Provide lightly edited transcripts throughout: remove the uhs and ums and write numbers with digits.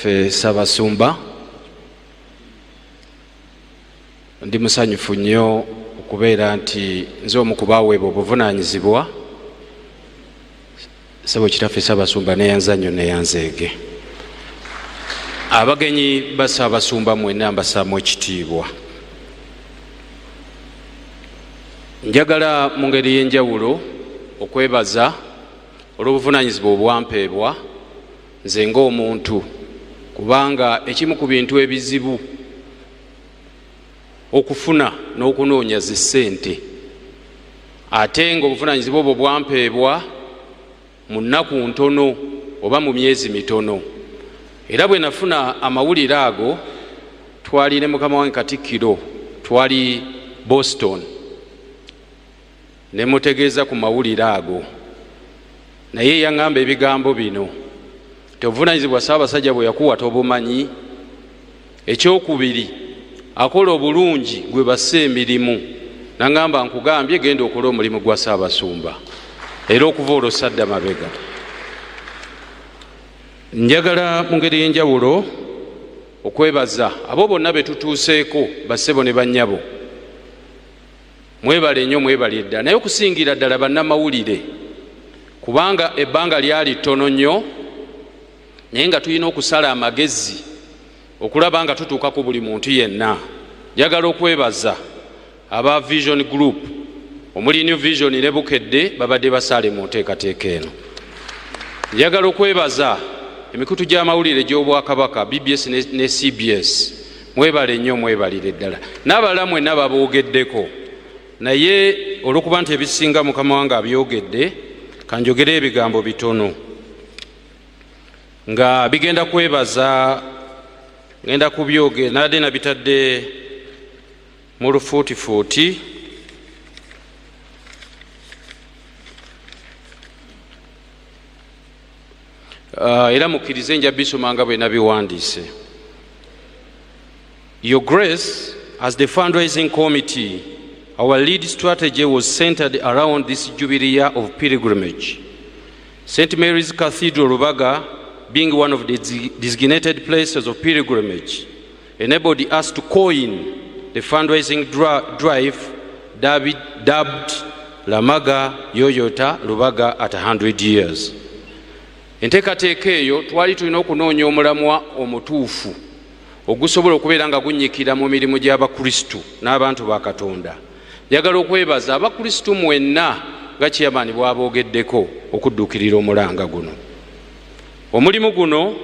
kitaffe Ssaabasumba, ndi musanyufu nnyo okubeera nti nze omu ku baaweebwa obuvunaanyizibwa ssebo kitaffe Ssaabasumba neyanza nnyo neyanzeege. Abagenyi ba Ssaabasumba mwenna mbassaamu ekitiibwa. Njagala mu ngeri y'enjawulo okwebaza olw'obuvunaanyizibwa obwampeebwa nze ng'omuntu, kubanga ekimu ku bintu ebizibu okufuna n'okunoonya zi ssente, ate ng'obuvunaanyizibwa obwo bwampeebwa mu nnaku ntono oba mu myezi mitono. Era bwe nafuna amawulire ago, twali ne mukama wange Katikkiro, twali Boston, ne mutegeeza ku mawulire ago, naye yaŋŋamba ebigambo bino nti obuvunaanyizibwa Ssaabasajja bwe yakuwa tobumanyi. Ekyokubiri, akola obulungi gwe basse emirimu, naŋŋamba nkugambye genda okola omulimu gwa Ssaabasumba, era okuva olwo sadda mabega. Njagala mu ngeri y'enjawulo okwebaza abo bonna be tutuuseeko, bassebo ne bannyabo, mwebale nnyo, mwebale ddala, naye okusingira ddala bannamawulire, kubanga ebbanga lyali ttono nnyo, naye nga tulina okusala amagezi okulaba nga tutuuka ku buli muntu yenna. Njagala okwebaza aba Vision Group, omuli New Vision ne Bukedde, babadde basaale mu nteekateeka eno. Njagala okwebaza emikutu gy'amawulire gy'Obwakabaka, BBS ne CBS, mwebale nnyo, mwebalire ddala, n'abalala mwenna baboogeddeko, naye olw'okuba nti ebisinga mukama wange abyogedde, kanjogere ebigambo bitono nga bigenda kwebaza, ngenda kubyogera nadde nabitadde mu lufuutifuuti. Era mukkirize nja bisoma nga bwe nabiwandiise. Your Grace, as the fundraising committee, our lead strategy was centered around this Jubilee year of pilgrimage. St. Mary's Cathedral, Lubaga, being one of the designated places of pilgrimage, enabled us to coin the fundraising drive dubbed Lamaga Yoyota Lubaga at 100 years. Enteekateeka eyo twali tulina okunoonya omulamwa omutuufu ogusobola okubeera nga gunnyikira mu mirimu gy'Abakristu n'abantu ba Katonda. Njagala okwebaza Abakristu mwenna nga chairman bw'aboogeddeko okudduukirira omulanga guno. Omulimu guno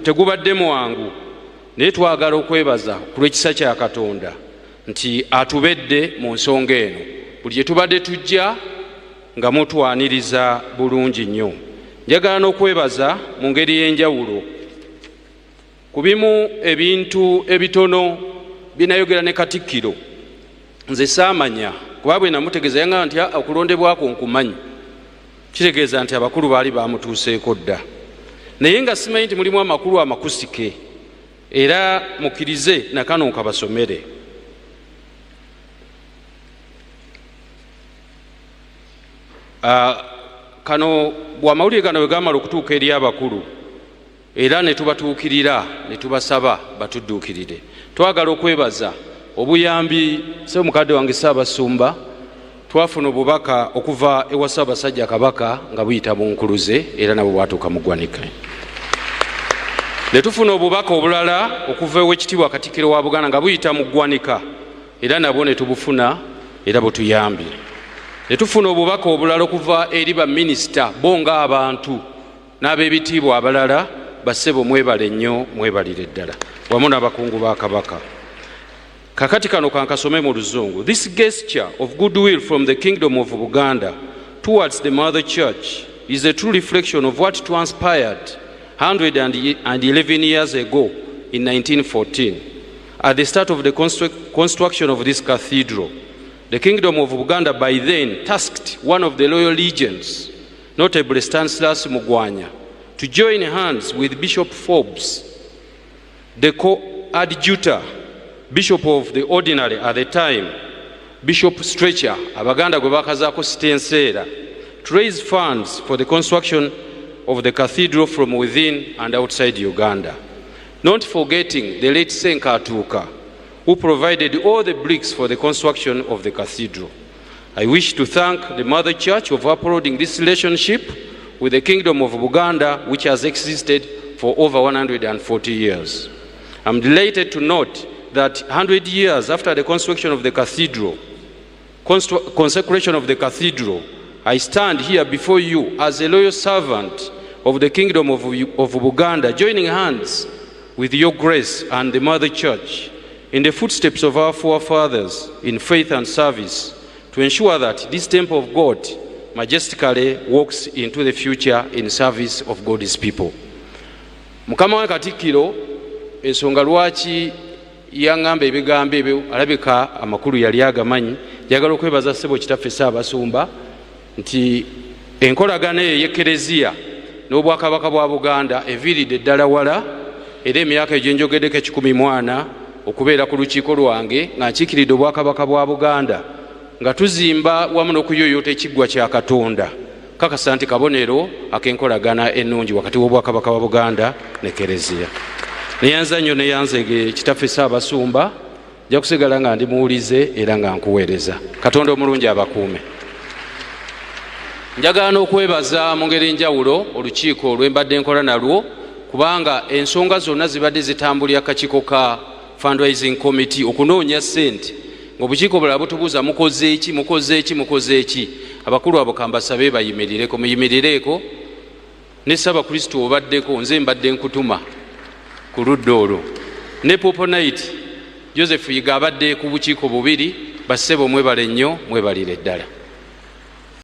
tegubadde mwangu, naye twagala okwebaza ku lw'ekisa kya Katonda nti atubedde mu nsonga eno. Buli gye tubadde tujja nga mutwaniriza bulungi nnyo. Njagala n'okwebaza mu ngeri y'enjawulo ku bimu ebintu ebitono binayogera ne Katikkiro nze saamanya, kuba bwe namutegeeza yaŋŋamba nti okulondebwako nkumanyi, kitegeeza nti abakulu baali bamutuuseeko dda, naye nga simanyi nti mulimu amakulu amakusike, era mukkirize nakano nkabasomere. Kano bw'amawulire gano bwe gamala okutuuka eri abakulu, era ne tubatuukirira ne tubasaba batudduukirire, twagala okwebaza obuyambi. Ssebo mukadde wange Ssaabasumba, twafuna obubaka okuva ewa Ssaabasajja Kabaka nga buyita bunkuluze, era nabwo bwatuuka mu ggwanika. Ne tufuna obubaka obulala okuva ew'ekitiibwa Katikkiro wa Buganda nga buyita mu ggwanika, era nabwo ne tubufuna era butuyambye. Ne tufuna obubaka obulala okuva eri baminisita bo nga abantu n'ab'ebitiibwa abalala. Bassebo mwebale nnyo, mwebalire ddala, wamu n'abakungu ba Kabaka. Kakati kano kankasome mu Luzungu. This gesture of goodwill from the Kingdom of Buganda towards the Mother Church is a true reflection of what transpired 111 years ago in 1914 at the start of the construction of this cathedral. The Kingdom of Buganda by then tasked one of the loyal legions, notably Stanislas Mugwanya, to join hands with Bishop Forbes, the co-adjutor Bishop of the Ordinary at the time, Bishop Stretcher, Abaganda gwe bakazaako Sitenseera, to raise funds for the construction of the cathedral from within and outside Uganda. Not forgetting the late Senkatuuka, who provided all the bricks for the construction of the cathedral. I wish to thank the Mother Church for upholding this relationship with the Kingdom of Buganda, which has existed for over 140 years. I'm delighted to note that 100 years after the construction of the cathedral, consecration of the cathedral, I stand here before you as a loyal servant of the Kingdom of Buganda, joining hands with your grace and the Mother Church in the footsteps of our forefathers in faith and service to ensure that this temple of God majestically walks into the future in service of God's people. Mukama wa Katikkiro, ensonga lwaki yaŋŋamba ebigambo ebyo alabika amakulu yali agamanyi, njagala okwebaza ssebo kitaffe Ssaabasumba nti enkolagana eyo y'Ekereziya n'Obwakabaka bwa Buganda eviiridde ddala wala, era emyaka egyenjogeddeko 14 okubeera ku lukiiko lwange nga nkiikiridde Obwakabaka bwa Buganda nga tuzimba wamu n'okuyooyoota ekiggwa kya Katonda, kakasa nti kabonero ak'enkolagana ennungi wakati w'Obwakabaka bwa Buganda n'Ekereziya. Neyanza nnyo neyanzege kitaffe Ssaabasumba, nja kusigala nga ndi muwulize era nga nkuweereza. Katonda omulungi abakuume. Njagala n'okwebaza mu ngeri enjawulo olukiiko olwembadde nkola nalwo, kubanga ensonga zonna zibadde zitambulira akakiiko ka Fundraising Committee okunoonya ssente, ng'obukiiko bulala butubuuza mukoze eki. Abakulu abo kambasabe bayimirireko, muyimirireko. Ne Ssaabakristo obaddeko, nze mbadde nkutuma ku ludda olwo. Ne Popo Night Joseph Yiga abadde ku bukiiko bubiri, bassebo mwebale nnyo, mwebalire ddala.